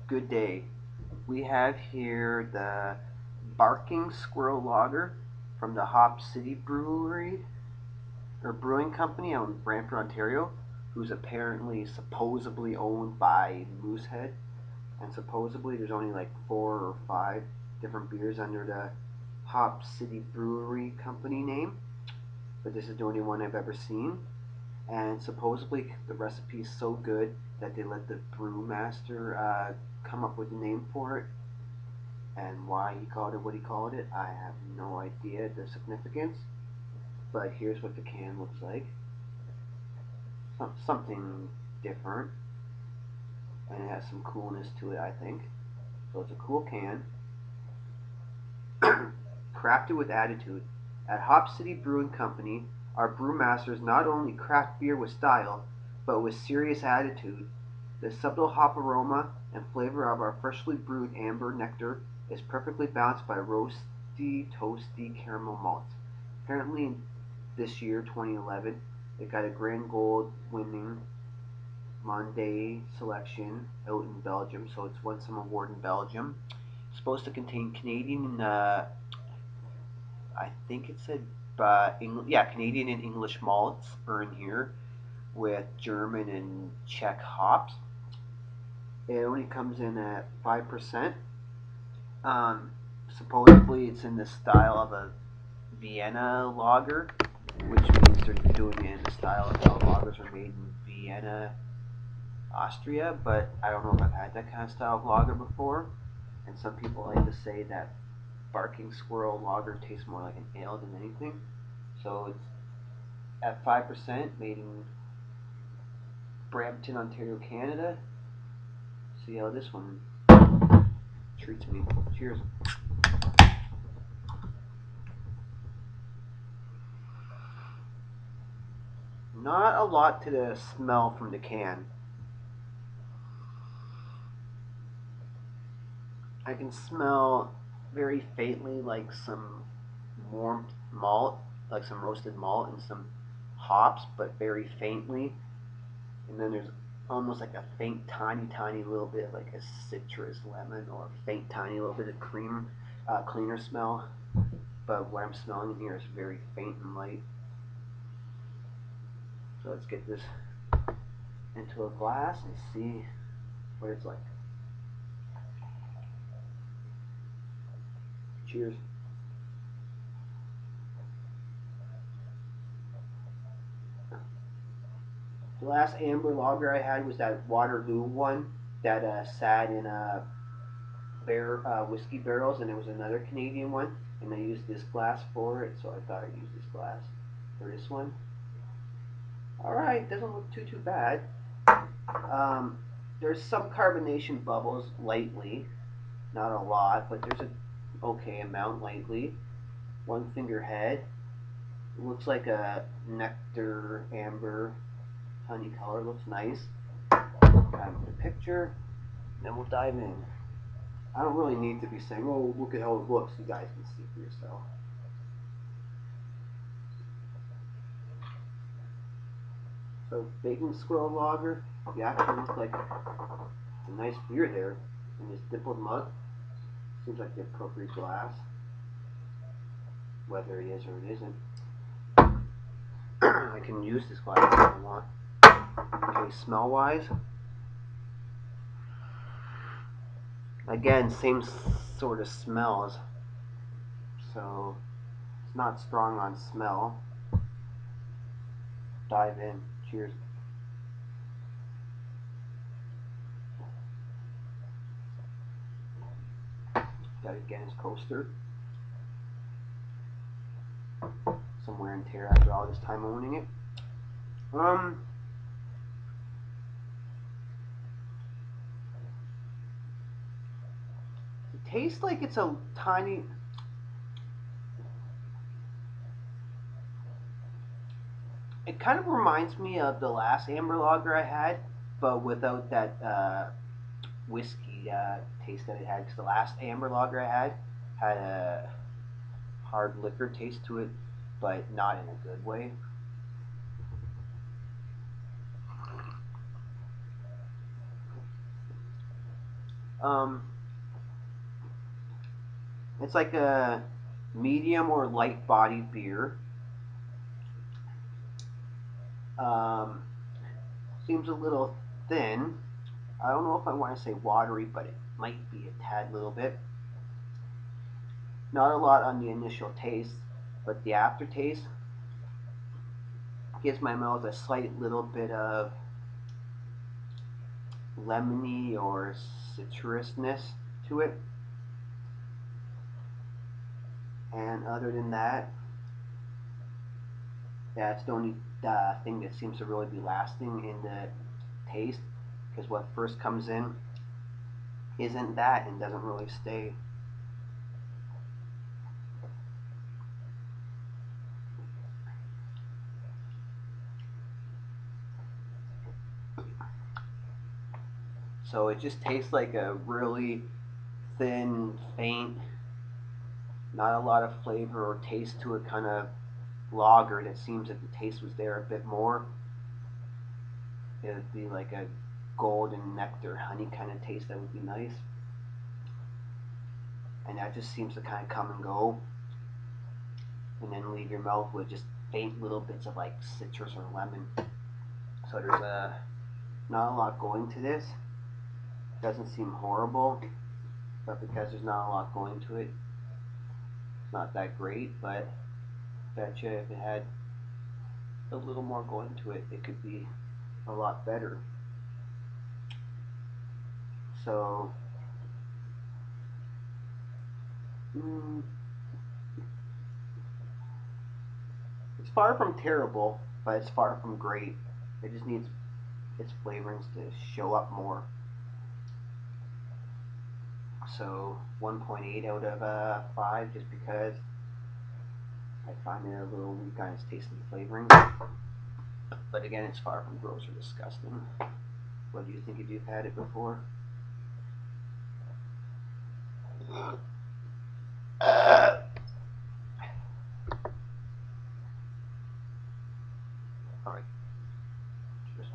Good day. We have here the Barking Squirrel Lager from the Hop City Brewery or Brewing Company out in Brantford, Ontario, who's apparently supposedly owned by Moosehead, and supposedly there's only like 4 or 5 different beers under the Hop City Brewery Company name, but this is the only one I've ever seen. And supposedly the recipe is so good that they let the brewmaster come up with a name for it. And why he called it what he called it, I have no idea the significance. But here's what the can looks like. Something different, and it has some coolness to it, I think. So it's a cool can. Crafted with attitude. At Hop City Brewing Company, our brewmasters not only craft beer with style, but with serious attitude. The subtle hop aroma and flavor of our freshly brewed amber nectar is perfectly balanced by roasty, toasty caramel malts. Apparently, this year, 2011, it got a Grand Gold winning Monday selection out in Belgium, so it's won some award in Belgium. It's supposed to contain Canadian, I think it said, Canadian and English malts are in here with German and Czech hops. It only comes in at 5%. Supposedly, it's in the style of a Vienna lager, which means they're doing it in the style of how lagers are made in Vienna, Austria. But I don't know if I've had that kind of style of lager before. And some people like to say that Barking Squirrel lager tastes more like an ale than anything. So it's at 5%, made in Brampton, Ontario, Canada. See how this one treats me. Cheers. Not a lot to the smell from the can. I can smell very faintly like some warm malt, like some roasted malt and some hops, but very faintly. And then there's almost like a faint, tiny little bit of like a citrus lemon or a faint, tiny little bit of cream, cleaner smell. But what I'm smelling in here is very faint and light. So let's get this into a glass and see what it's like. Cheers. The last amber lager I had was that Waterloo one that sat in whiskey barrels, and there was another Canadian one, and I used this glass for it, so I thought I'd use this glass for this one. Alright, doesn't look too bad. There's some carbonation bubbles lightly, not a lot, but there's an okay amount lightly. One finger head. It looks like a nectar amber honey color, looks nice. Got the picture, then we'll dive in. I don't really need to be saying, oh, look at how it looks. You guys can see for yourself. So, Bacon Squirrel Lager, you actually look like a nice beer there in this dimpled mug. Seems like the appropriate glass, whether it is or it isn't. I can use this glass if I want. Okay, smell wise, again, same sort of smells, so it's not strong on smell. Dive in. Cheers. Got it again, his coaster. Some wear and tear after all this time owning it. It tastes like it's a tiny. It kind of reminds me of the last amber lager I had, but without that whiskey taste that it had. Because the last amber lager I had a hard liquor taste to it, but not in a good way. Um, it's like a medium or light bodied beer. Um, Seems a little thin. I don't know if I want to say watery, but it might be a tad little bit. Not a lot on the initial taste, but the aftertaste gives my mouth a slight little bit of lemony or citrusness to it. And other than that, that's the only thing that seems to really be lasting in the taste, because what first comes in isn't that and doesn't really stay. So it just tastes like a really thin, faint, not a lot of flavor or taste to it kind of lager that seems that the taste was there a bit more. It would be like a golden nectar honey kind of taste that would be nice. And that just seems to kind of come and go and then leave your mouth with just faint little bits of like citrus or lemon. So there's not a lot going to this. Doesn't seem horrible, but because there's not a lot going to it, it's not that great. But I bet you if it had a little more going to it, it could be a lot better. So, it's far from terrible, but it's far from great. It just needs its flavorings to show up more. So 1.8 out of 5, just because I find it a little weak on its taste and flavoring. But again, it's far from gross or disgusting. What do you think if you've had it before? Alright, cheers.